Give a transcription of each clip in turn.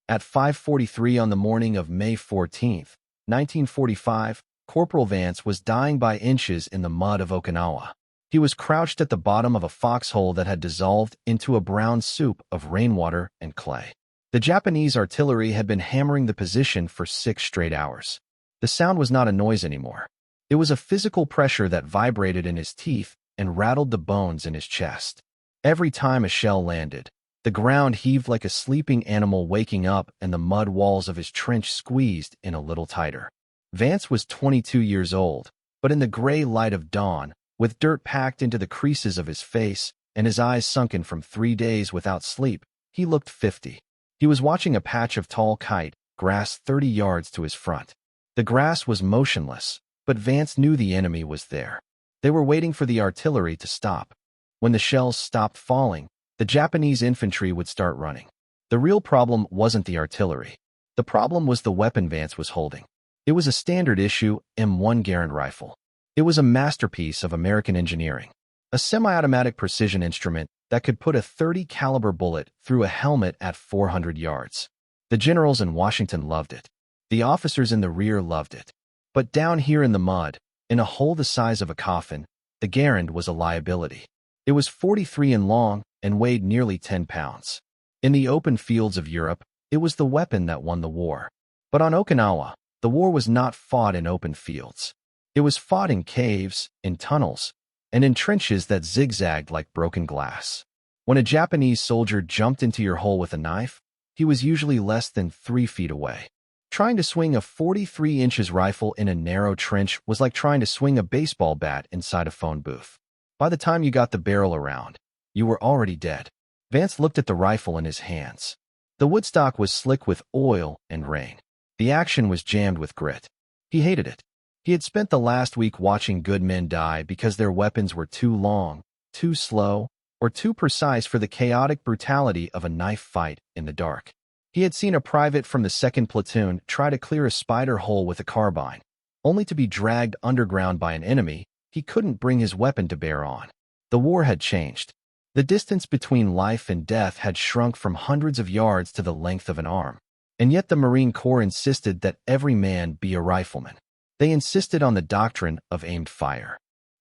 At 5:43 on the morning of May 14, 1945, Corporal Vance was dying by inches in the mud of Okinawa. He was crouched at the bottom of a foxhole that had dissolved into a brown soup of rainwater and clay. The Japanese artillery had been hammering the position for 6 straight hours. The sound was not a noise anymore. It was a physical pressure that vibrated in his teeth and rattled the bones in his chest. Every time a shell landed, the ground heaved like a sleeping animal waking up, and the mud walls of his trench squeezed in a little tighter. Vance was 22 years old, but in the gray light of dawn, with dirt packed into the creases of his face and his eyes sunken from 3 days without sleep, he looked 50. He was watching a patch of tall kite grass 30 yards to his front. The grass was motionless, but Vance knew the enemy was there. They were waiting for the artillery to stop. When the shells stopped falling, the Japanese infantry would start running. The real problem wasn't the artillery. The problem was the weapon Vance was holding. It was a standard issue M1 Garand rifle. It was a masterpiece of American engineering, a semi-automatic precision instrument that could put a .30 caliber bullet through a helmet at 400 yards. The generals in Washington loved it. The officers in the rear loved it. But down here in the mud, in a hole the size of a coffin, the Garand was a liability. It was 43 in long and weighed nearly 10 pounds. In the open fields of Europe, it was the weapon that won the war. But on Okinawa, the war was not fought in open fields. It was fought in caves, in tunnels, and in trenches that zigzagged like broken glass. When a Japanese soldier jumped into your hole with a knife, he was usually less than 3 feet away. Trying to swing a 43 inches rifle in a narrow trench was like trying to swing a baseball bat inside a phone booth. By the time you got the barrel around, you were already dead. Vance looked at the rifle in his hands. The woodstock was slick with oil and rain. The action was jammed with grit. He hated it. He had spent the last week watching good men die because their weapons were too long, too slow, or too precise for the chaotic brutality of a knife fight in the dark. He had seen a private from the 2nd Platoon try to clear a spider hole with a carbine, only to be dragged underground by an enemy he couldn't bring his weapon to bear on. The war had changed. The distance between life and death had shrunk from hundreds of yards to the length of an arm. And yet the Marine Corps insisted that every man be a rifleman. They insisted on the doctrine of aimed fire.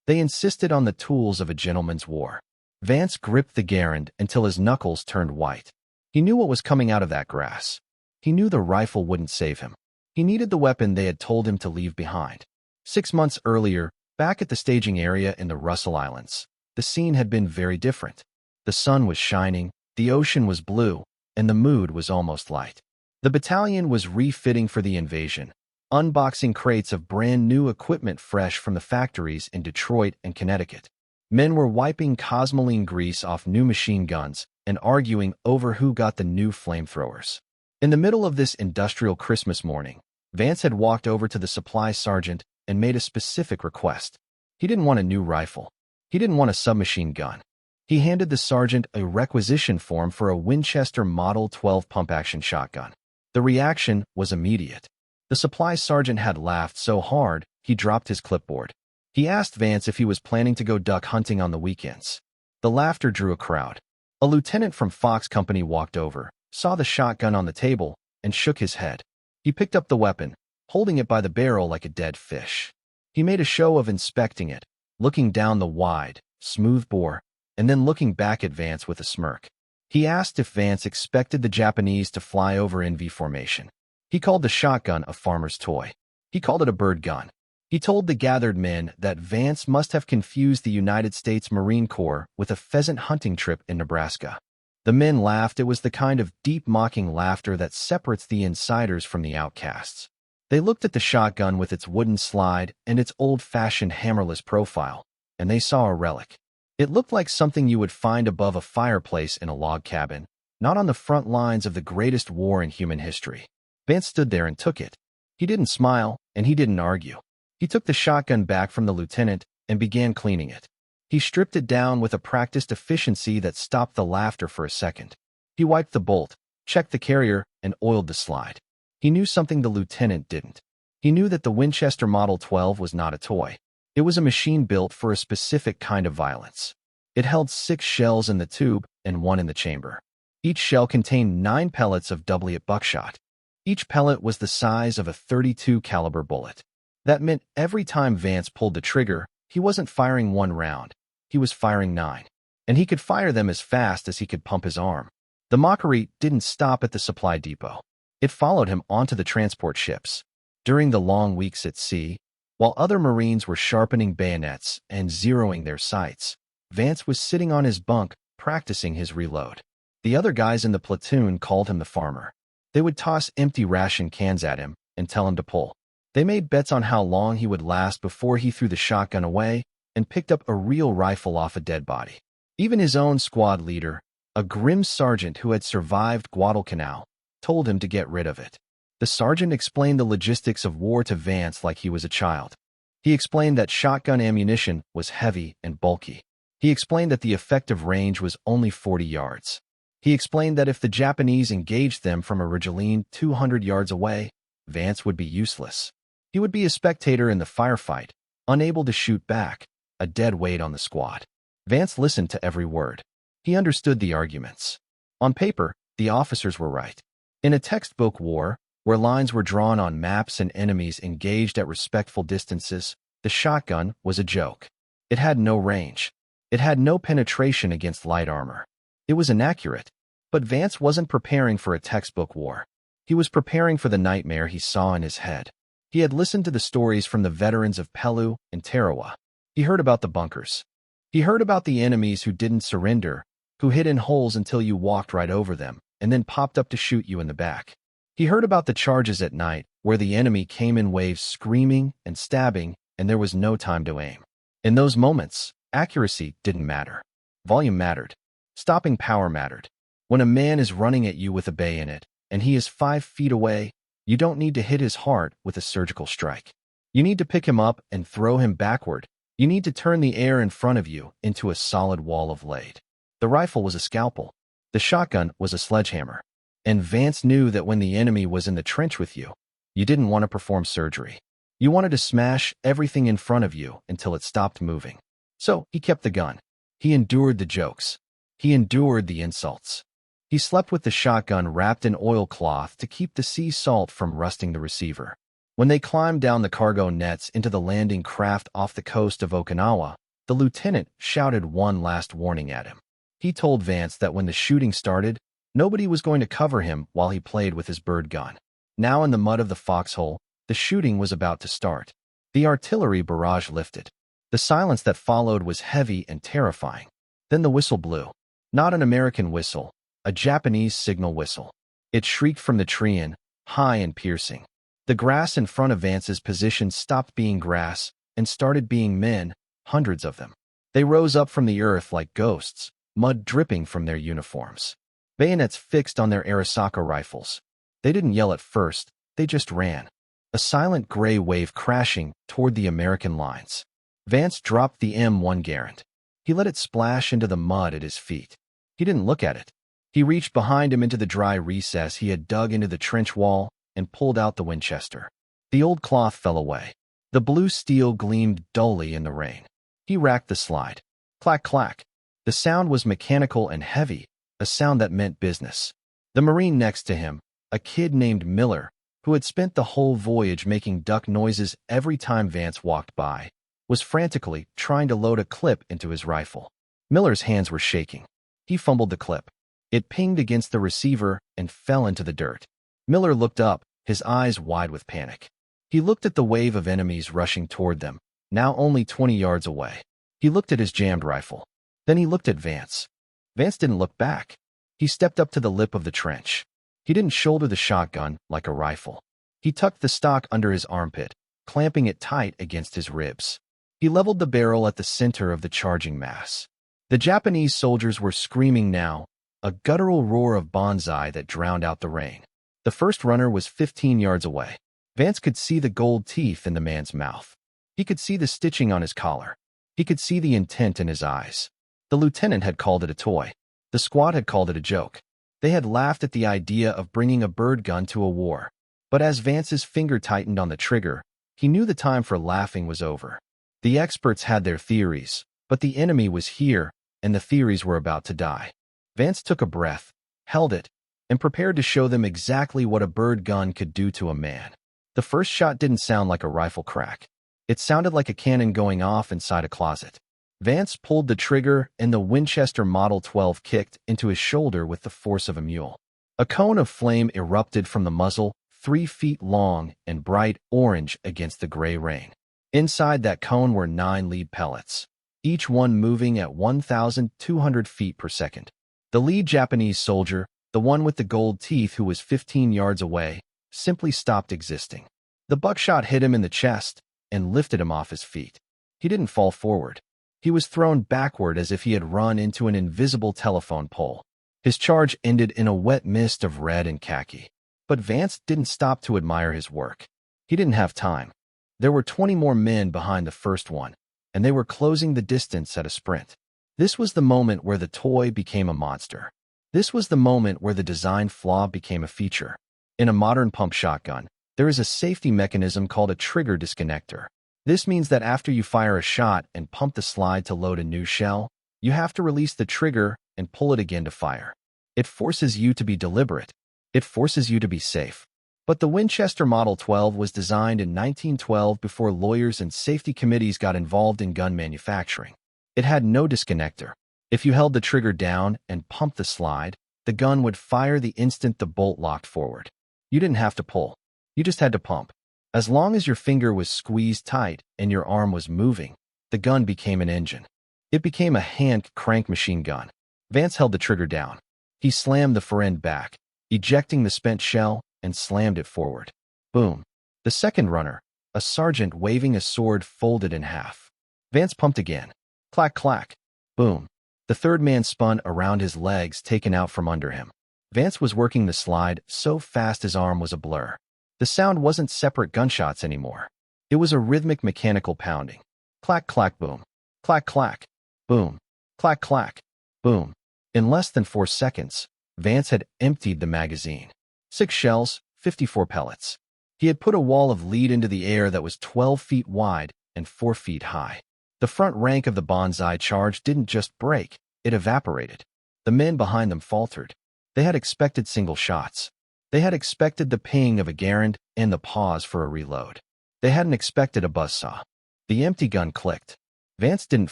They insisted on the tools of a gentleman's war. Vance gripped the Garand until his knuckles turned white. He knew what was coming out of that grass. He knew the rifle wouldn't save him. He needed the weapon they had told him to leave behind. 6 months earlier, back at the staging area in the Russell Islands, the scene had been very different. The sun was shining, the ocean was blue, and the mood was almost light. The battalion was refitting for the invasion, unboxing crates of brand new equipment fresh from the factories in Detroit and Connecticut. Men were wiping Cosmoline grease off new machine guns and arguing over who got the new flamethrowers. In the middle of this industrial Christmas morning, Vance had walked over to the supply sergeant and made a specific request. He didn't want a new rifle. He didn't want a submachine gun. He handed the sergeant a requisition form for a Winchester Model 12 pump-action shotgun. The reaction was immediate. The supply sergeant had laughed so hard, he dropped his clipboard. He asked Vance if he was planning to go duck hunting on the weekends. The laughter drew a crowd. A lieutenant from Fox Company walked over, saw the shotgun on the table, and shook his head. He picked up the weapon, holding it by the barrel like a dead fish. He made a show of inspecting it, looking down the wide, smooth bore, and then looking back at Vance with a smirk. He asked if Vance expected the Japanese to fly over in V formation. He called the shotgun a farmer's toy. He called it a bird gun. He told the gathered men that Vance must have confused the United States Marine Corps with a pheasant hunting trip in Nebraska. The men laughed. It was the kind of deep mocking laughter that separates the insiders from the outcasts. They looked at the shotgun with its wooden slide and its old-fashioned hammerless profile, and they saw a relic. It looked like something you would find above a fireplace in a log cabin, not on the front lines of the greatest war in human history. Vance stood there and took it. He didn't smile, and he didn't argue. He took the shotgun back from the lieutenant and began cleaning it. He stripped it down with a practiced efficiency that stopped the laughter for a second. He wiped the bolt, checked the carrier, and oiled the slide. He knew something the lieutenant didn't. He knew that the Winchester Model 12 was not a toy. It was a machine built for a specific kind of violence. It held 6 shells in the tube and 1 in the chamber. Each shell contained 9 pellets of double-aught buckshot. Each pellet was the size of a .32 caliber bullet. That meant every time Vance pulled the trigger, he wasn't firing 1 round. He was firing 9. And he could fire them as fast as he could pump his arm. The MOCKED didn't stop at the supply depot. It followed him onto the transport ships. During the long weeks at sea, while other Marines were sharpening bayonets and zeroing their sights, Vance was sitting on his bunk practicing his reload. The other guys in the platoon called him the farmer. They would toss empty ration cans at him and tell him to pull. They made bets on how long he would last before he threw the shotgun away and picked up a real rifle off a dead body. Even his own squad leader, a grim sergeant who had survived Guadalcanal, told him to get rid of it. The sergeant explained the logistics of war to Vance like he was a child. He explained that shotgun ammunition was heavy and bulky. He explained that the effective range was only 40 yards. He explained that if the Japanese engaged them from a ridgeline 200 yards away, Vance would be useless. He would be a spectator in the firefight, unable to shoot back, a dead weight on the squad. Vance listened to every word. He understood the arguments. On paper, the officers were right. In a textbook war, where lines were drawn on maps and enemies engaged at respectful distances, the shotgun was a joke. It had no range. It had no penetration against light armor. It was inaccurate. But Vance wasn't preparing for a textbook war. He was preparing for the nightmare he saw in his head. He had listened to the stories from the veterans of Peleliu and Tarawa. He heard about the bunkers. He heard about the enemies who didn't surrender, who hid in holes until you walked right over them, and then popped up to shoot you in the back. He heard about the charges at night, where the enemy came in waves screaming and stabbing, and there was no time to aim. In those moments, accuracy didn't matter. Volume mattered. Stopping power mattered. When a man is running at you with a bayonet, and he is 5 feet away, you don't need to hit his heart with a surgical strike. You need to pick him up and throw him backward. You need to turn the air in front of you into a solid wall of lead. The rifle was a scalpel. The shotgun was a sledgehammer. And Vance knew that when the enemy was in the trench with you, you didn't want to perform surgery. You wanted to smash everything in front of you until it stopped moving. So he kept the gun. He endured the jokes. He endured the insults. He slept with the shotgun wrapped in oilcloth to keep the sea salt from rusting the receiver. When they climbed down the cargo nets into the landing craft off the coast of Okinawa, the lieutenant shouted one last warning at him. He told Vance that when the shooting started, nobody was going to cover him while he played with his bird gun. Now in the mud of the foxhole, the shooting was about to start. The artillery barrage lifted. The silence that followed was heavy and terrifying. Then the whistle blew. Not an American whistle, a Japanese signal whistle. It shrieked from the treant, high and piercing. The grass in front of Vance's position stopped being grass and started being men, hundreds of them. They rose up from the earth like ghosts, mud dripping from their uniforms. Bayonets fixed on their Arisaka rifles. They didn't yell at first, they just ran. A silent gray wave crashing toward the American lines. Vance dropped the M1 Garand. He let it splash into the mud at his feet. He didn't look at it. He reached behind him into the dry recess he had dug into the trench wall and pulled out the Winchester. The old cloth fell away. The blue steel gleamed dully in the rain. He racked the slide. Clack, clack. The sound was mechanical and heavy, a sound that meant business. The Marine next to him, a kid named Miller, who had spent the whole voyage making duck noises every time Vance walked by, was frantically trying to load a clip into his rifle. Miller's hands were shaking. He fumbled the clip. It pinged against the receiver and fell into the dirt. Miller looked up, his eyes wide with panic. He looked at the wave of enemies rushing toward them, now only 20 yards away. He looked at his jammed rifle. Then he looked at Vance. Vance didn't look back. He stepped up to the lip of the trench. He didn't shoulder the shotgun like a rifle. He tucked the stock under his armpit, clamping it tight against his ribs. He leveled the barrel at the center of the charging mass. The Japanese soldiers were screaming now, a guttural roar of bonsai that drowned out the rain. The first runner was 15 yards away. Vance could see the gold teeth in the man's mouth. He could see the stitching on his collar. He could see the intent in his eyes. The lieutenant had called it a toy. The squad had called it a joke. They had laughed at the idea of bringing a bird gun to a war. But as Vance's finger tightened on the trigger, he knew the time for laughing was over. The experts had their theories, but the enemy was here, and the theories were about to die. Vance took a breath. held it, and prepared to show them exactly what a bird gun could do to a man. The first shot didn't sound like a rifle crack. It sounded like a cannon going off inside a closet. Vance pulled the trigger, and the Winchester Model 12 kicked into his shoulder with the force of a mule. A cone of flame erupted from the muzzle, 3 feet long and bright orange against the gray rain. Inside that cone were 9 lead pellets, each one moving at 1,200 feet per second. The lead Japanese soldier, the one with the gold teeth who was 15 yards away, simply stopped existing. The buckshot hit him in the chest and lifted him off his feet. He didn't fall forward. He was thrown backward as if he had run into an invisible telephone pole. His charge ended in a wet mist of red and khaki. But Vance didn't stop to admire his work. He didn't have time. There were 20 more men behind the first one, and they were closing the distance at a sprint. This was the moment where the toy became a monster. This was the moment where the design flaw became a feature. In a modern pump shotgun, there is a safety mechanism called a trigger disconnector. This means that after you fire a shot and pump the slide to load a new shell, you have to release the trigger and pull it again to fire. It forces you to be deliberate. It forces you to be safe. But the Winchester Model 12 was designed in 1912 before lawyers and safety committees got involved in gun manufacturing. It had no disconnector. If you held the trigger down and pumped the slide, the gun would fire the instant the bolt locked forward. You didn't have to pull. You just had to pump. As long as your finger was squeezed tight and your arm was moving, the gun became an engine. It became a hand crank machine gun. Vance held the trigger down. He slammed the fore end back, ejecting the spent shell, and slammed it forward. Boom. The second runner, a sergeant waving a sword, folded in half. Vance pumped again. Clack, clack. Boom. The third man spun around, his legs taken out from under him. Vance was working the slide so fast his arm was a blur. The sound wasn't separate gunshots anymore. It was a rhythmic mechanical pounding. Clack, clack, boom. Clack, clack. Boom. Clack, clack. Boom. In less than 4 seconds, Vance had emptied the magazine. 6 shells, 54 pellets. He had put a wall of lead into the air that was 12 feet wide and 4 feet high. The front rank of the banzai charge didn't just break, it evaporated. The men behind them faltered. They had expected single shots. They had expected the ping of a Garand and the pause for a reload. They hadn't expected a buzzsaw. The empty gun clicked. Vance didn't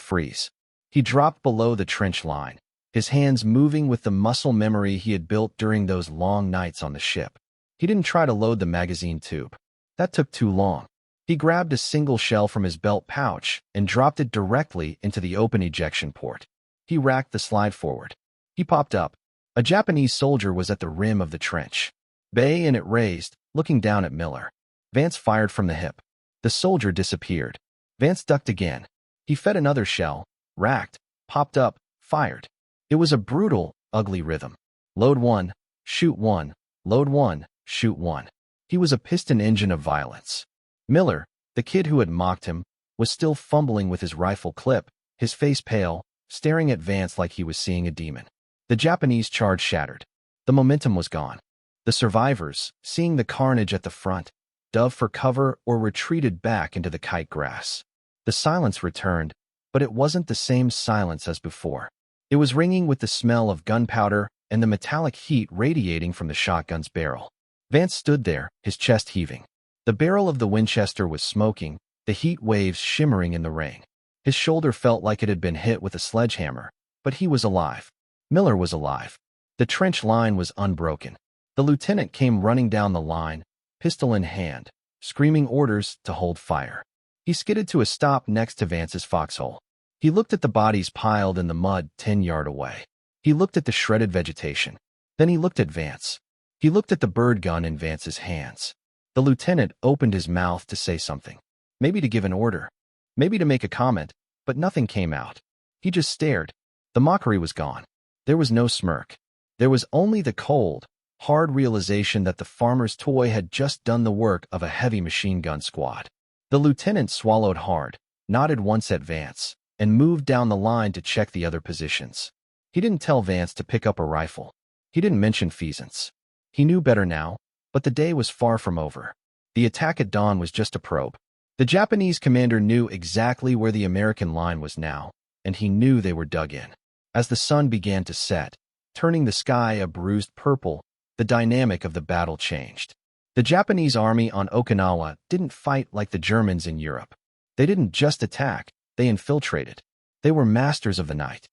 freeze. He dropped below the trench line, his hands moving with the muscle memory he had built during those long nights on the ship. He didn't try to load the magazine tube. That took too long. He grabbed a single shell from his belt pouch and dropped it directly into the open ejection port. He racked the slide forward. He popped up. A Japanese soldier was at the rim of the trench. Bay-in it raised, looking down at Miller. Vance fired from the hip. The soldier disappeared. Vance ducked again. He fed another shell, racked, popped up, fired. It was a brutal, ugly rhythm. Load 1, shoot 1, load 1, shoot 1. He was a piston engine of violence. Miller, the kid who had mocked him, was still fumbling with his rifle clip, his face pale, staring at Vance like he was seeing a demon. The Japanese charge shattered. The momentum was gone. The survivors, seeing the carnage at the front, dove for cover or retreated back into the kite grass. The silence returned, but it wasn't the same silence as before. It was ringing with the smell of gunpowder and the metallic heat radiating from the shotgun's barrel. Vance stood there, his chest heaving. The barrel of the Winchester was smoking, the heat waves shimmering in the rain. His shoulder felt like it had been hit with a sledgehammer, but he was alive. Miller was alive. The trench line was unbroken. The lieutenant came running down the line, pistol in hand, screaming orders to hold fire. He skidded to a stop next to Vance's foxhole. He looked at the bodies piled in the mud 10 yards away. He looked at the shredded vegetation. Then he looked at Vance. He looked at the bird gun in Vance's hands. The lieutenant opened his mouth to say something, maybe to give an order, maybe to make a comment, but nothing came out. He just stared. The mockery was gone. There was no smirk. There was only the cold, hard realization that the farmer's toy had just done the work of a heavy machine gun squad. The lieutenant swallowed hard, nodded once at Vance, and moved down the line to check the other positions. He didn't tell Vance to pick up a rifle. He didn't mention pheasants. He knew better now, but the day was far from over. The attack at dawn was just a probe. The Japanese commander knew exactly where the American line was now, and he knew they were dug in. As the sun began to set, turning the sky a bruised purple. The dynamic of the battle changed. The Japanese army on Okinawa didn't fight like the Germans in Europe. They didn't just attack, they infiltrated. They were masters of the night.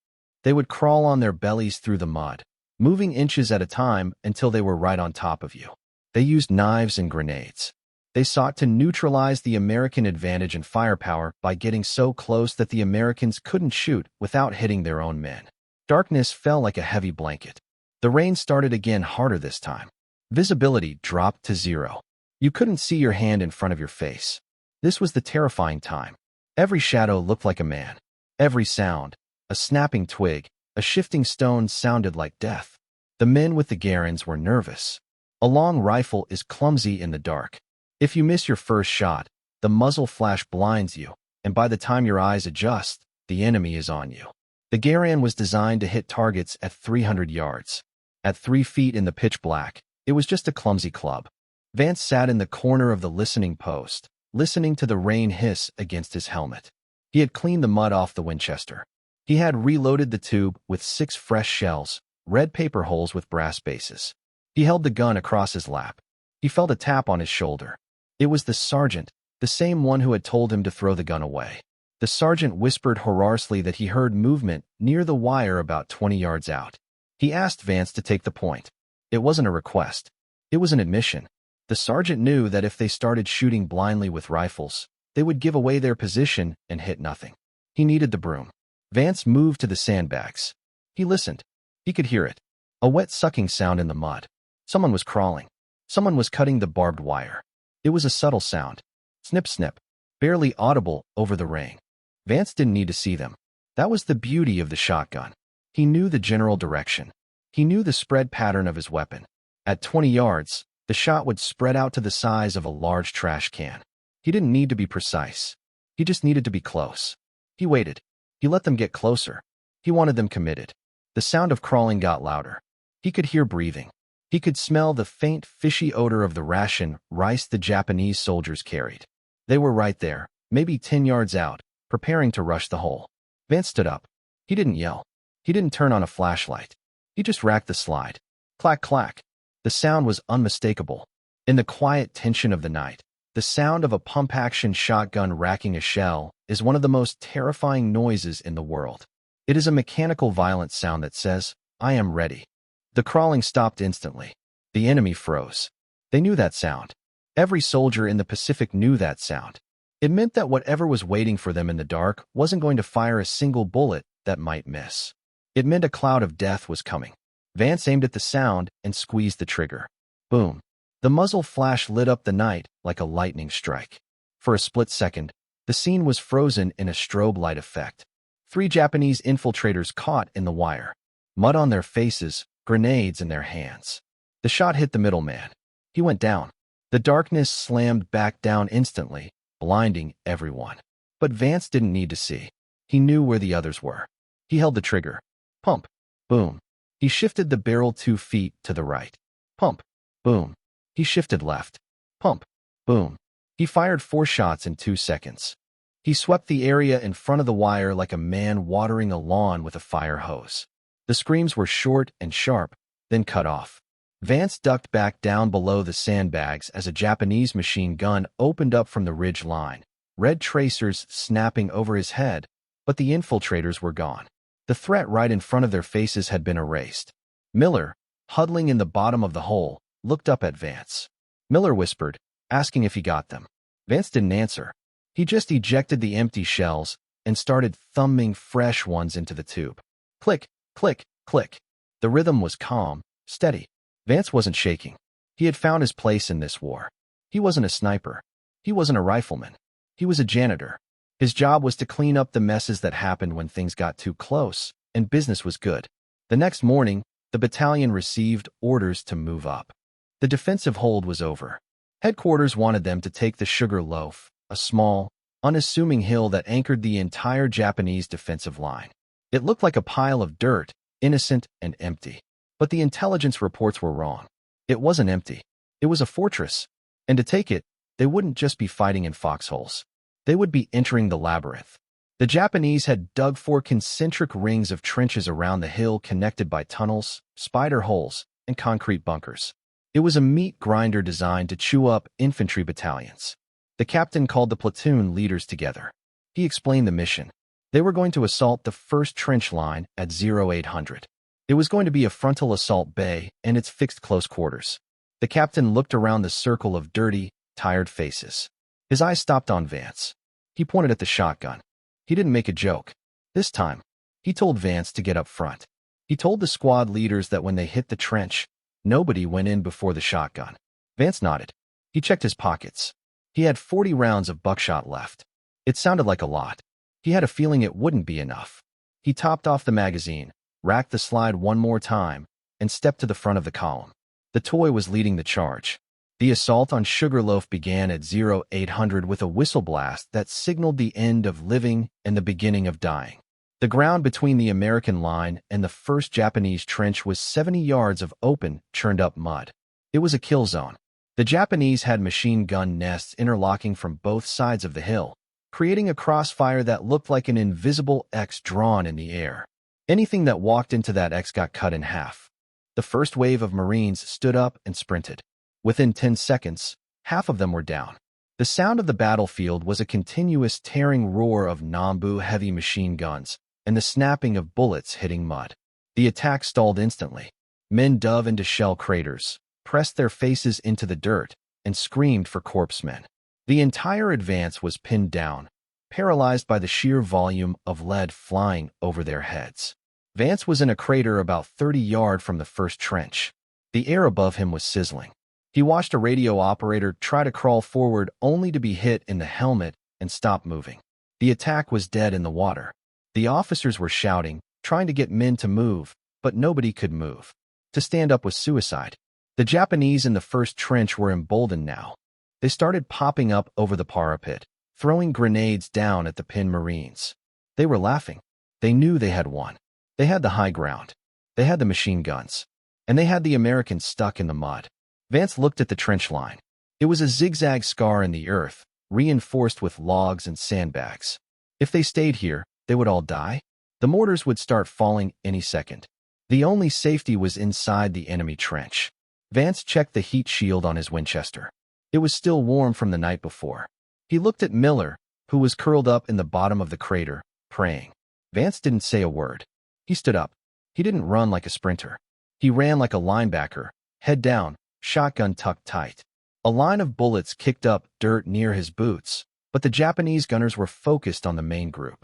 They would crawl on their bellies through the mud, moving inches at a time until they were right on top of you. They used knives and grenades. They sought to neutralize the American advantage in firepower by getting so close that the Americans couldn't shoot without hitting their own men. Darkness fell like a heavy blanket. The rain started again, harder this time. Visibility dropped to 0. You couldn't see your hand in front of your face. This was the terrifying time. Every shadow looked like a man. Every sound, a snapping twig, a shifting stone, sounded like death. The men with the Garens were nervous. A long rifle is clumsy in the dark. If you miss your first shot, the muzzle flash blinds you, and by the time your eyes adjust, the enemy is on you. The Garand was designed to hit targets at 300 yards. At 3 feet in the pitch black, it was just a clumsy club. Vance sat in the corner of the listening post, listening to the rain hiss against his helmet. He had cleaned the mud off the Winchester. He had reloaded the tube with 6 fresh shells, red paper holes with brass bases. He held the gun across his lap. He felt a tap on his shoulder. It was the sergeant, the same one who had told him to throw the gun away. The sergeant whispered hoarsely that he heard movement near the wire about 20 yards out. He asked Vance to take the point. It wasn't a request. It was an admission. The sergeant knew that if they started shooting blindly with rifles, they would give away their position and hit nothing. He needed the broom. Vance moved to the sandbags. He listened. He could hear it. A wet sucking sound in the mud. Someone was crawling. Someone was cutting the barbed wire. It was a subtle sound. Snip, snip. Barely audible over the rain. Vance didn't need to see them. That was the beauty of the shotgun. He knew the general direction. He knew the spread pattern of his weapon. At 20 yards, the shot would spread out to the size of a large trash can. He didn't need to be precise. He just needed to be close. He waited. He let them get closer. He wanted them committed. The sound of crawling got louder. He could hear breathing. He could smell the faint, fishy odor of the ration rice the Japanese soldiers carried. They were right there, maybe 10 yards out, preparing to rush the hole. Vance stood up. He didn't yell. He didn't turn on a flashlight. He just racked the slide. Clack, clack. The sound was unmistakable. In the quiet tension of the night, the sound of a pump-action shotgun racking a shell is one of the most terrifying noises in the world. It is a mechanical, violent sound that says, "I am ready." The crawling stopped instantly. The enemy froze. They knew that sound. Every soldier in the Pacific knew that sound. It meant that whatever was waiting for them in the dark wasn't going to fire a single bullet that might miss. It meant a cloud of death was coming. Vance aimed at the sound and squeezed the trigger. Boom. The muzzle flash lit up the night like a lightning strike. For a split second, the scene was frozen in a strobe light effect. 3 Japanese infiltrators caught in the wire. Mud on their faces, grenades in their hands. The shot hit the middleman. He went down. The darkness slammed back down instantly, blinding everyone. But Vance didn't need to see. He knew where the others were. He held the trigger. Pump. Boom. He shifted the barrel 2 feet to the right. Pump. Boom. He shifted left. Pump. Boom. He fired 4 shots in 2 seconds. He swept the area in front of the wire like a man watering a lawn with a fire hose. The screams were short and sharp, then cut off. Vance ducked back down below the sandbags as a Japanese machine gun opened up from the ridge line, red tracers snapping over his head, but the infiltrators were gone. The threat right in front of their faces had been erased. Miller, huddling in the bottom of the hole, looked up at Vance. Miller whispered, asking if he got them. Vance didn't answer. He just ejected the empty shells and started thumbing fresh ones into the tube. Click, click, click. The rhythm was calm, steady. Vance wasn't shaking. He had found his place in this war. He wasn't a sniper. He wasn't a rifleman. He was a janitor. His job was to clean up the messes that happened when things got too close, and business was good. The next morning, the battalion received orders to move up. The defensive hold was over. Headquarters wanted them to take the Sugar Loaf, a small, unassuming hill that anchored the entire Japanese defensive line. It looked like a pile of dirt, innocent and empty. But the intelligence reports were wrong. It wasn't empty. It was a fortress. And to take it, they wouldn't just be fighting in foxholes. They would be entering the labyrinth. The Japanese had dug 4 concentric rings of trenches around the hill connected by tunnels, spider holes, and concrete bunkers. It was a meat grinder designed to chew up infantry battalions. The captain called the platoon leaders together. He explained the mission. They were going to assault the first trench line at 0800. It was going to be a frontal assault bay and its fixed close quarters. The captain looked around the circle of dirty, tired faces. His eyes stopped on Vance. He pointed at the shotgun. He didn't make a joke. This time, he told Vance to get up front. He told the squad leaders that when they hit the trench, nobody went in before the shotgun. Vance nodded. He checked his pockets. He had 40 rounds of buckshot left. It sounded like a lot. He had a feeling it wouldn't be enough. He topped off the magazine, racked the slide one more time, and stepped to the front of the column. The toy was leading the charge. The assault on Sugarloaf began at 0800 with a whistle blast that signaled the end of living and the beginning of dying. The ground between the American line and the first Japanese trench was 70 yards of open, churned-up mud. It was a kill zone. The Japanese had machine gun nests interlocking from both sides of the hill, creating a crossfire that looked like an invisible X drawn in the air. Anything that walked into that X got cut in half. The first wave of Marines stood up and sprinted. Within 10 seconds, half of them were down. The sound of the battlefield was a continuous tearing roar of Nambu heavy machine guns and the snapping of bullets hitting mud. The attack stalled instantly. Men dove into shell craters, pressed their faces into the dirt, and screamed for corpsemen. The entire advance was pinned down, paralyzed by the sheer volume of lead flying over their heads. Vance was in a crater about 30 yards from the first trench. The air above him was sizzling. He watched a radio operator try to crawl forward only to be hit in the helmet and stop moving. The attack was dead in the water. The officers were shouting, trying to get men to move, but nobody could move. To stand up was suicide. The Japanese in the first trench were emboldened now. They started popping up over the parapet, throwing grenades down at the pinned Marines. They were laughing. They knew they had won. They had the high ground. They had the machine guns. And they had the Americans stuck in the mud. Vance looked at the trench line. It was a zigzag scar in the earth, reinforced with logs and sandbags. If they stayed here, they would all die. The mortars would start falling any second. The only safety was inside the enemy trench. Vance checked the heat shield on his Winchester. It was still warm from the night before. He looked at Miller, who was curled up in the bottom of the crater, praying. Vance didn't say a word. He stood up. He didn't run like a sprinter. He ran like a linebacker, head down, shotgun tucked tight. A line of bullets kicked up dirt near his boots, but the Japanese gunners were focused on the main group.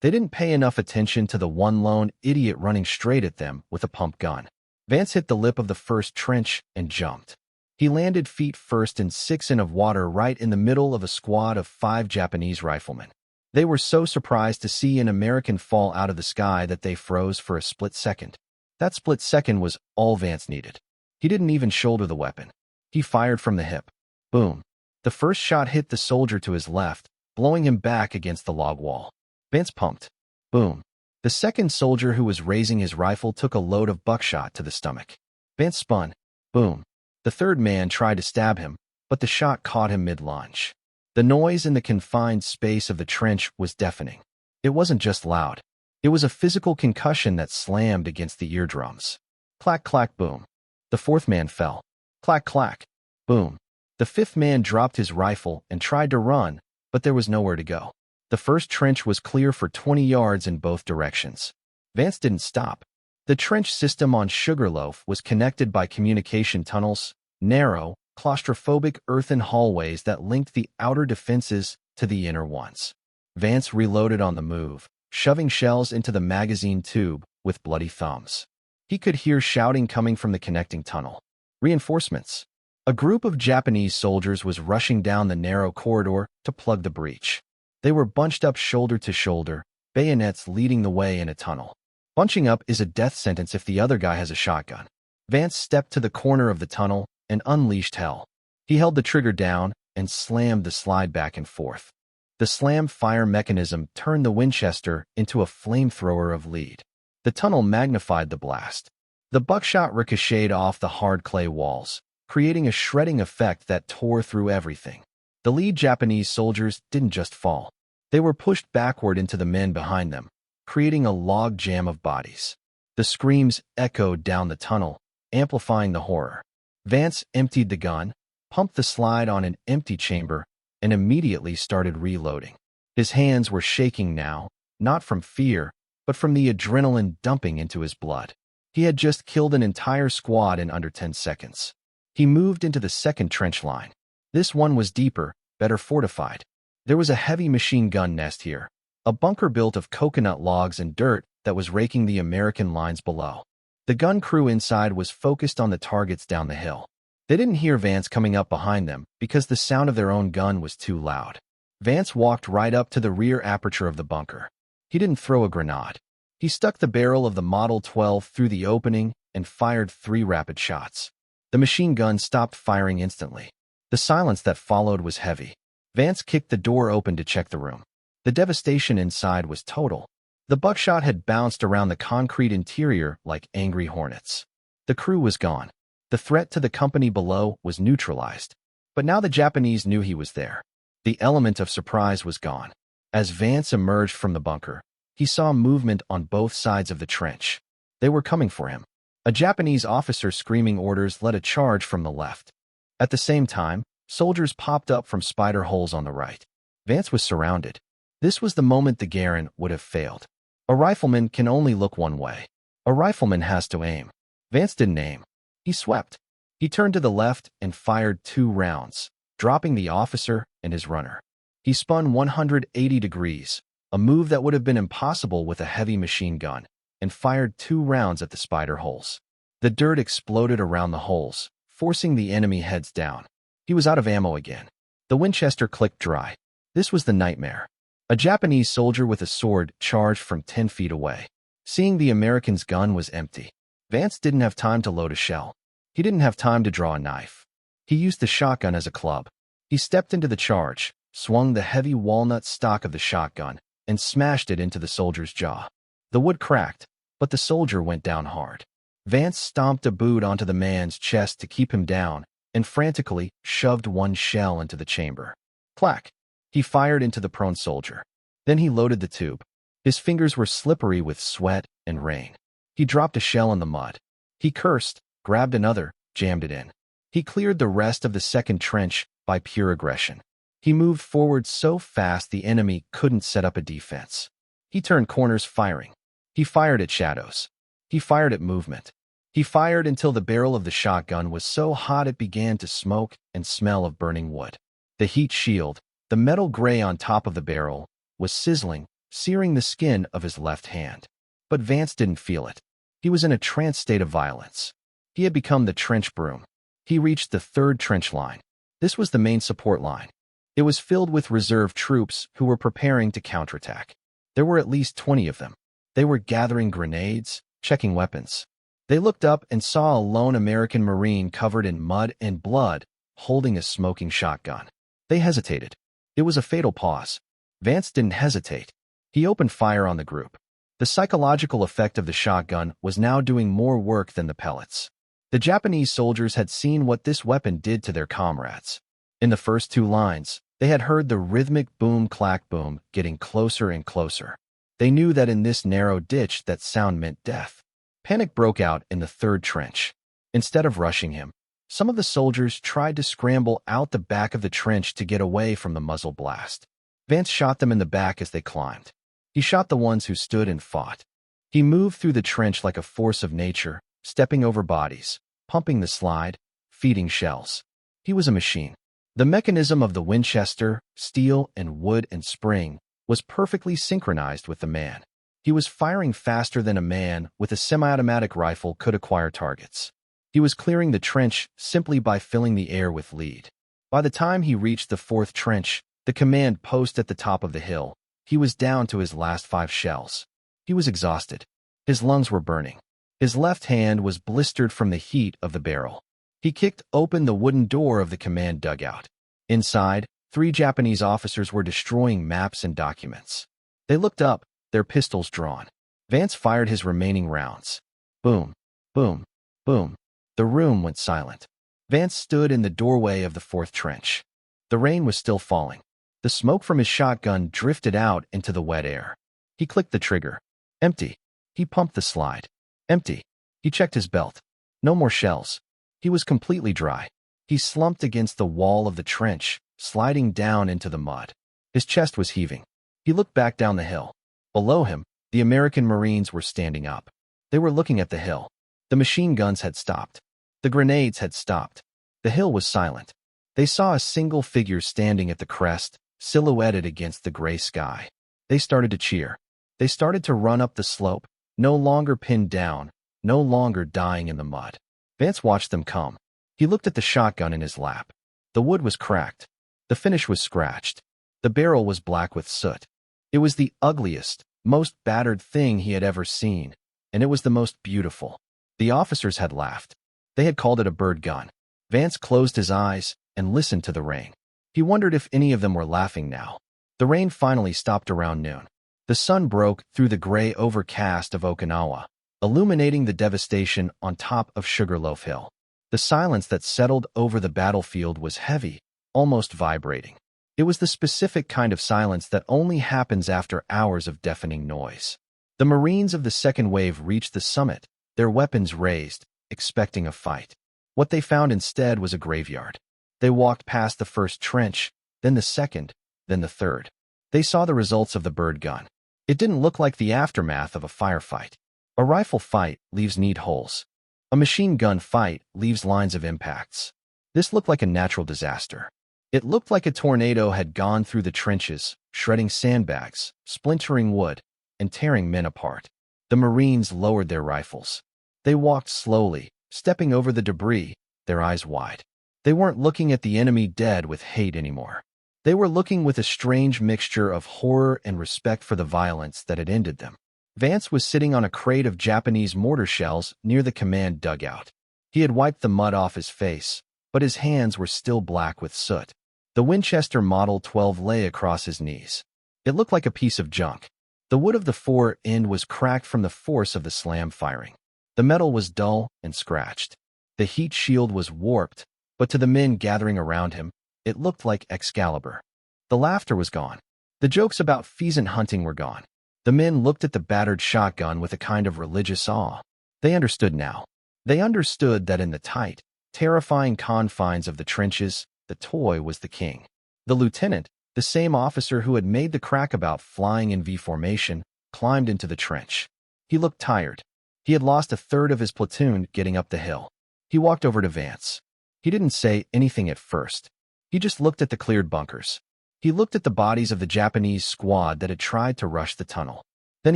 They didn't pay enough attention to the one lone idiot running straight at them with a pump gun. Vance hit the lip of the first trench and jumped. He landed feet first in 6 in of water right in the middle of a squad of 5 Japanese riflemen. They were so surprised to see an American fall out of the sky that they froze for a split second. That split second was all Vance needed. He didn't even shoulder the weapon. He fired from the hip. Boom. The first shot hit the soldier to his left, blowing him back against the log wall. Vance pumped. Boom. The second soldier who was raising his rifle took a load of buckshot to the stomach. Vance spun. Boom. The third man tried to stab him, but the shot caught him mid-lunge. The noise in the confined space of the trench was deafening. It wasn't just loud. It was a physical concussion that slammed against the eardrums. Clack, clack, boom. The fourth man fell. Clack, clack, boom. The fifth man dropped his rifle and tried to run, but there was nowhere to go. The first trench was clear for 20 yards in both directions. Vance didn't stop. The trench system on Sugarloaf was connected by communication tunnels, narrow, claustrophobic earthen hallways that linked the outer defenses to the inner ones. Vance reloaded on the move, shoving shells into the magazine tube with bloody thumbs. He could hear shouting coming from the connecting tunnel. Reinforcements. A group of Japanese soldiers was rushing down the narrow corridor to plug the breach. They were bunched up shoulder to shoulder, bayonets leading the way in a tunnel. Bunching up is a death sentence if the other guy has a shotgun. Vance stepped to the corner of the tunnel and unleashed hell. He held the trigger down and slammed the slide back and forth. The slam fire mechanism turned the Winchester into a flamethrower of lead. The tunnel magnified the blast. The buckshot ricocheted off the hard clay walls, creating a shredding effect that tore through everything. The lead Japanese soldiers didn't just fall. They were pushed backward into the men behind them, creating a log jam of bodies. The screams echoed down the tunnel, amplifying the horror. Vance emptied the gun, pumped the slide on an empty chamber, and immediately started reloading. His hands were shaking now, not from fear, but from the adrenaline dumping into his blood. He had just killed an entire squad in under 10 seconds. He moved into the second trench line. This one was deeper, better fortified. There was a heavy machine gun nest here, a bunker built of coconut logs and dirt that was raking the American lines below. The gun crew inside was focused on the targets down the hill. They didn't hear Vance coming up behind them because the sound of their own gun was too loud. Vance walked right up to the rear aperture of the bunker. He didn't throw a grenade. He stuck the barrel of the Model 12 through the opening and fired 3 rapid shots. The machine gun stopped firing instantly. The silence that followed was heavy. Vance kicked the door open to check the room. The devastation inside was total. The buckshot had bounced around the concrete interior like angry hornets. The crew was gone. The threat to the company below was neutralized. But now the Japanese knew he was there. The element of surprise was gone. As Vance emerged from the bunker, he saw movement on both sides of the trench. They were coming for him. A Japanese officer screaming orders led a charge from the left. At the same time, soldiers popped up from spider holes on the right. Vance was surrounded. This was the moment the Garen would have failed. A rifleman can only look one way. A rifleman has to aim. Vance didn't aim. He swept. He turned to the left and fired 2 rounds, dropping the officer and his runner. He spun 180 degrees, a move that would have been impossible with a heavy machine gun, and fired 2 rounds at the spider holes. The dirt exploded around the holes, forcing the enemy heads down. He was out of ammo again. The Winchester clicked dry. This was the nightmare. A Japanese soldier with a sword charged from 10 feet away. Seeing the American's gun was empty. Vance didn't have time to load a shell. He didn't have time to draw a knife. He used the shotgun as a club. He stepped into the charge, swung the heavy walnut stock of the shotgun, and smashed it into the soldier's jaw. The wood cracked, but the soldier went down hard. Vance stomped a boot onto the man's chest to keep him down, and frantically shoved 1 shell into the chamber. Clack! He fired into the prone soldier. Then he loaded the tube. His fingers were slippery with sweat and rain. He dropped a shell in the mud. He cursed, grabbed another, jammed it in. He cleared the rest of the second trench by pure aggression. He moved forward so fast the enemy couldn't set up a defense. He turned corners firing. He fired at shadows. He fired at movement. He fired until the barrel of the shotgun was so hot it began to smoke and smell of burning wood. The heat shield, the metal gray on top of the barrel, was sizzling, searing the skin of his left hand. But Vance didn't feel it. He was in a trance state of violence. He had become the trench broom. He reached the 3rd trench line. This was the main support line. It was filled with reserve troops who were preparing to counterattack. There were at least 20 of them. They were gathering grenades, checking weapons. They looked up and saw a lone American Marine covered in mud and blood, holding a smoking shotgun. They hesitated. It was a fatal pause. Vance didn't hesitate. He opened fire on the group. The psychological effect of the shotgun was now doing more work than the pellets. The Japanese soldiers had seen what this weapon did to their comrades. In the first 2 lines, they had heard the rhythmic boom-clack-boom getting closer and closer. They knew that in this narrow ditch that sound meant death. Panic broke out in the 3rd trench. Instead of rushing him, some of the soldiers tried to scramble out the back of the trench to get away from the muzzle blast. Vance shot them in the back as they climbed. He shot the ones who stood and fought. He moved through the trench like a force of nature, stepping over bodies, pumping the slide, feeding shells. He was a machine. The mechanism of the Winchester, steel and wood and spring, was perfectly synchronized with the man. He was firing faster than a man with a semi-automatic rifle could acquire targets. He was clearing the trench simply by filling the air with lead. By the time he reached the 4th trench, the command post at the top of the hill, he was down to his last 5 shells. He was exhausted. His lungs were burning. His left hand was blistered from the heat of the barrel. He kicked open the wooden door of the command dugout. Inside, 3 Japanese officers were destroying maps and documents. They looked up, their pistols drawn. Vance fired his remaining rounds. Boom, boom, boom. The room went silent. Vance stood in the doorway of the 4th trench. The rain was still falling. The smoke from his shotgun drifted out into the wet air. He clicked the trigger. Empty. He pumped the slide. Empty. He checked his belt. No more shells. He was completely dry. He slumped against the wall of the trench, sliding down into the mud. His chest was heaving. He looked back down the hill. Below him, the American Marines were standing up. They were looking at the hill. The machine guns had stopped. The grenades had stopped. The hill was silent. They saw a single figure standing at the crest, silhouetted against the gray sky. They started to cheer. They started to run up the slope, no longer pinned down, no longer dying in the mud. Vance watched them come. He looked at the shotgun in his lap. The wood was cracked. The finish was scratched. The barrel was black with soot. It was the ugliest, most battered thing he had ever seen, and it was the most beautiful. The officers had laughed. They had called it a bird gun. Vance closed his eyes and listened to the rain. He wondered if any of them were laughing now. The rain finally stopped around noon. The sun broke through the gray overcast of Okinawa, illuminating the devastation on top of Sugarloaf Hill. The silence that settled over the battlefield was heavy, almost vibrating. It was the specific kind of silence that only happens after hours of deafening noise. The Marines of the second wave reached the summit, their weapons raised, expecting a fight. What they found instead was a graveyard. They walked past the first trench, then the second, then the third. They saw the results of the bird gun. It didn't look like the aftermath of a firefight. A rifle fight leaves neat holes. A machine gun fight leaves lines of impacts. This looked like a natural disaster. It looked like a tornado had gone through the trenches, shredding sandbags, splintering wood, and tearing men apart. The Marines lowered their rifles. They walked slowly, stepping over the debris, their eyes wide. They weren't looking at the enemy dead with hate anymore. They were looking with a strange mixture of horror and respect for the violence that had ended them. Vance was sitting on a crate of Japanese mortar shells near the command dugout. He had wiped the mud off his face, but his hands were still black with soot. The Winchester Model 12 lay across his knees. It looked like a piece of junk. The wood of the fore end was cracked from the force of the slam firing. The metal was dull and scratched. The heat shield was warped, but to the men gathering around him, it looked like Excalibur. The laughter was gone. The jokes about pheasant hunting were gone. The men looked at the battered shotgun with a kind of religious awe. They understood now. They understood that in the tight, terrifying confines of the trenches, the toy was the king. The lieutenant, the same officer who had made the crack about flying in V formation, climbed into the trench. He looked tired. He had lost a third of his platoon getting up the hill. He walked over to Vance. He didn't say anything at first. He just looked at the cleared bunkers. He looked at the bodies of the Japanese squad that had tried to rush the tunnel. Then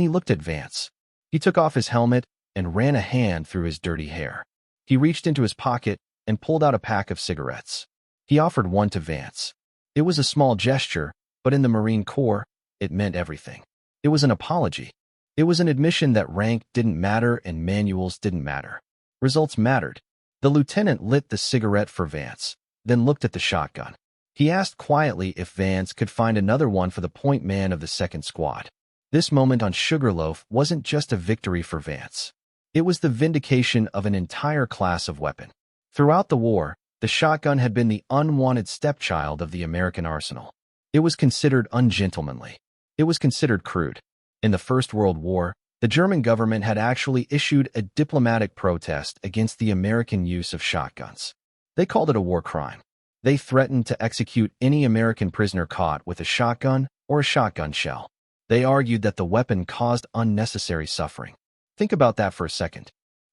he looked at Vance. He took off his helmet and ran a hand through his dirty hair. He reached into his pocket and pulled out a pack of cigarettes. He offered one to Vance. It was a small gesture, but in the Marine Corps, it meant everything. It was an apology. It was an admission that rank didn't matter and manuals didn't matter. Results mattered. The lieutenant lit the cigarette for Vance, then looked at the shotgun. He asked quietly if Vance could find another one for the point man of the second squad. This moment on Sugarloaf wasn't just a victory for Vance. It was the vindication of an entire class of weapon. Throughout the war, the shotgun had been the unwanted stepchild of the American arsenal. It was considered ungentlemanly. It was considered crude. In the First World War, the German government had actually issued a diplomatic protest against the American use of shotguns. They called it a war crime. They threatened to execute any American prisoner caught with a shotgun or a shotgun shell. They argued that the weapon caused unnecessary suffering. Think about that for a second.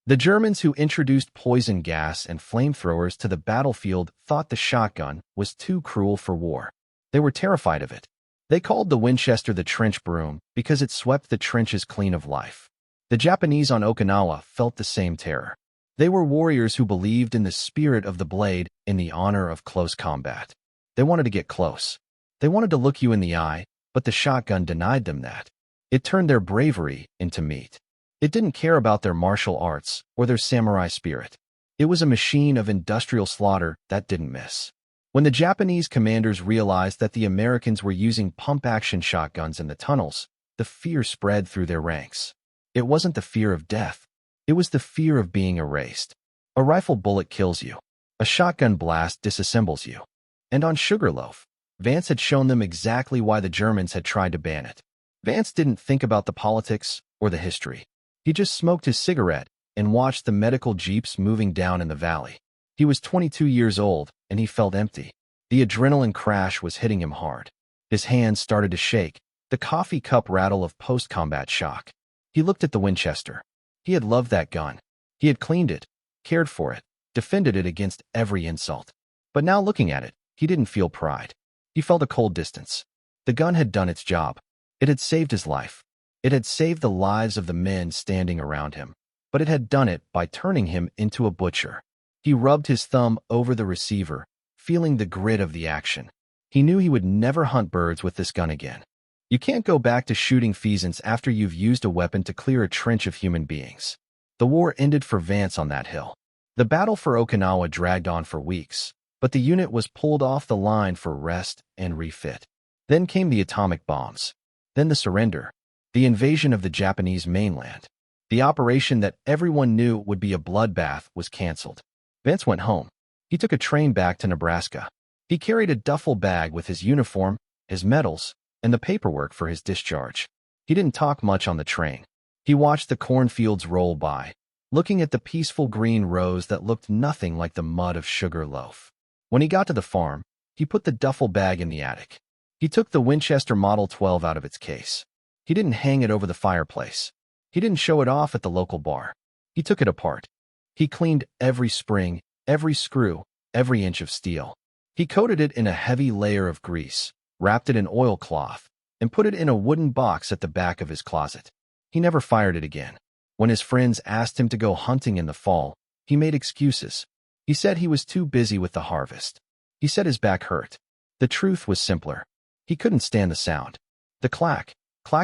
The Germans who introduced poison gas and flamethrowers to the battlefield thought the shotgun was too cruel for war. They were terrified of it. They called the Winchester the trench broom because it swept the trenches clean of life. The Japanese on Okinawa felt the same terror. They were warriors who believed in the spirit of the blade, in the honor of close combat. They wanted to get close. They wanted to look you in the eye, but the shotgun denied them that. It turned their bravery into meat. It didn't care about their martial arts or their samurai spirit. It was a machine of industrial slaughter that didn't miss. When the Japanese commanders realized that the Americans were using pump-action shotguns in the tunnels, the fear spread through their ranks. It wasn't the fear of death. It was the fear of being erased. A rifle bullet kills you. A shotgun blast disassembles you. And on Sugarloaf, Vance had shown them exactly why the Germans had tried to ban it. Vance didn't think about the politics or the history. He just smoked his cigarette and watched the medical jeeps moving down in the valley. He was 22 years old, and he felt empty. The adrenaline crash was hitting him hard. His hands started to shake, the coffee cup rattle of post-combat shock. He looked at the Winchester. He had loved that gun. He had cleaned it, cared for it, defended it against every insult. But now looking at it, he didn't feel pride. He felt a cold distance. The gun had done its job. It had saved his life. It had saved the lives of the men standing around him. But it had done it by turning him into a butcher. He rubbed his thumb over the receiver, feeling the grit of the action. He knew he would never hunt birds with this gun again. You can't go back to shooting pheasants after you've used a weapon to clear a trench of human beings. The war ended for Vance on that hill. The battle for Okinawa dragged on for weeks, but the unit was pulled off the line for rest and refit. Then came the atomic bombs. Then the surrender. The invasion of the Japanese mainland. The operation that everyone knew would be a bloodbath was canceled. Vance went home. He took a train back to Nebraska. He carried a duffel bag with his uniform, his medals, and the paperwork for his discharge. He didn't talk much on the train. He watched the cornfields roll by, looking at the peaceful green rows that looked nothing like the mud of Sugar Loaf. When he got to the farm, he put the duffel bag in the attic. He took the Winchester Model 12 out of its case. He didn't hang it over the fireplace. He didn't show it off at the local bar. He took it apart. He cleaned every spring, every screw, every inch of steel. He coated it in a heavy layer of grease, wrapped it in oilcloth, and put it in a wooden box at the back of his closet. He never fired it again. When his friends asked him to go hunting in the fall, he made excuses. He said he was too busy with the harvest. He said his back hurt. The truth was simpler. He couldn't stand the sound. The clack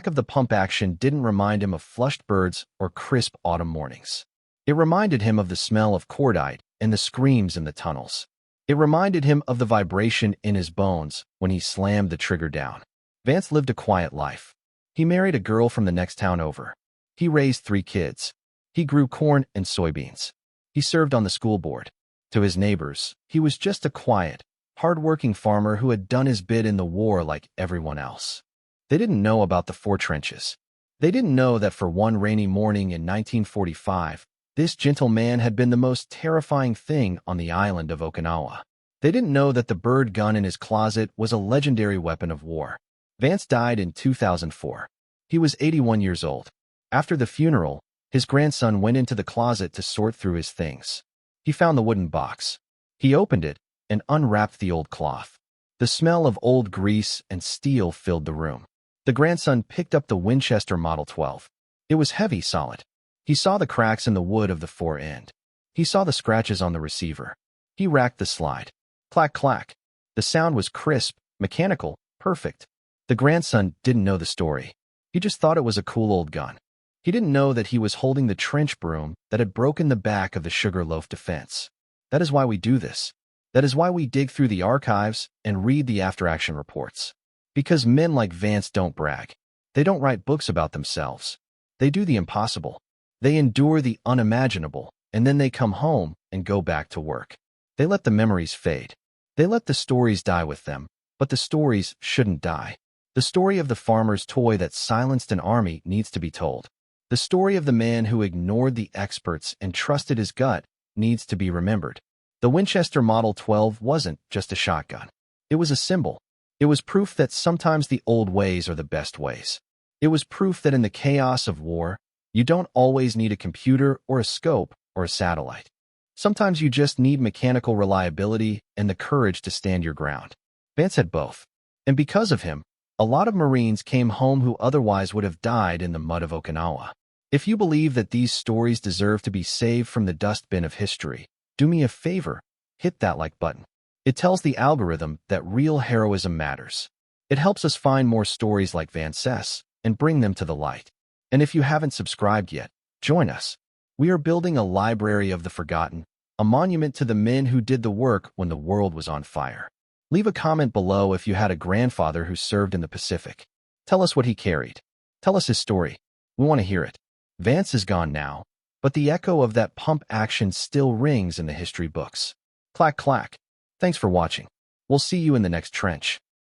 of the pump action didn't remind him of flushed birds or crisp autumn mornings. It reminded him of the smell of cordite and the screams in the tunnels. It reminded him of the vibration in his bones when he slammed the trigger down. Vance lived a quiet life. He married a girl from the next town over. He raised 3 kids. He grew corn and soybeans. He served on the school board. To his neighbors, he was just a quiet, hard-working farmer who had done his bit in the war like everyone else. They didn't know about the 4 trenches. They didn't know that for one rainy morning in 1945, this gentle man had been the most terrifying thing on the island of Okinawa. They didn't know that the bird gun in his closet was a legendary weapon of war. Vance died in 2004. He was 81 years old. After the funeral, his grandson went into the closet to sort through his things. He found the wooden box. He opened it and unwrapped the old cloth. The smell of old grease and steel filled the room. The grandson picked up the Winchester Model 12. It was heavy, solid. He saw the cracks in the wood of the fore end. He saw the scratches on the receiver. He racked the slide. Clack, clack. The sound was crisp, mechanical, perfect. The grandson didn't know the story. He just thought it was a cool old gun. He didn't know that he was holding the trench broom that had broken the back of the Sugar Loaf defense. That is why we do this. That is why we dig through the archives and read the after-action reports. Because men like Vance don't brag. They don't write books about themselves. They do the impossible. They endure the unimaginable, and then they come home and go back to work. They let the memories fade. They let the stories die with them, but the stories shouldn't die. The story of the farmer's toy that silenced an army needs to be told. The story of the man who ignored the experts and trusted his gut needs to be remembered. The Winchester Model 12 wasn't just a shotgun. It was a symbol. It was proof that sometimes the old ways are the best ways. It was proof that in the chaos of war, you don't always need a computer or a scope or a satellite. Sometimes you just need mechanical reliability and the courage to stand your ground. Vance had both. And because of him, a lot of Marines came home who otherwise would have died in the mud of Okinawa. If you believe that these stories deserve to be saved from the dustbin of history, do me a favor, hit that like button. It tells the algorithm that real heroism matters. It helps us find more stories like Vance's and bring them to the light. And if you haven't subscribed yet, join us. We are building a library of the forgotten, a monument to the men who did the work when the world was on fire. Leave a comment below if you had a grandfather who served in the Pacific. Tell us what he carried. Tell us his story. We want to hear it. Vance is gone now, but the echo of that pump action still rings in the history books. Clack, clack. Thanks for watching. We'll see you in the next trench.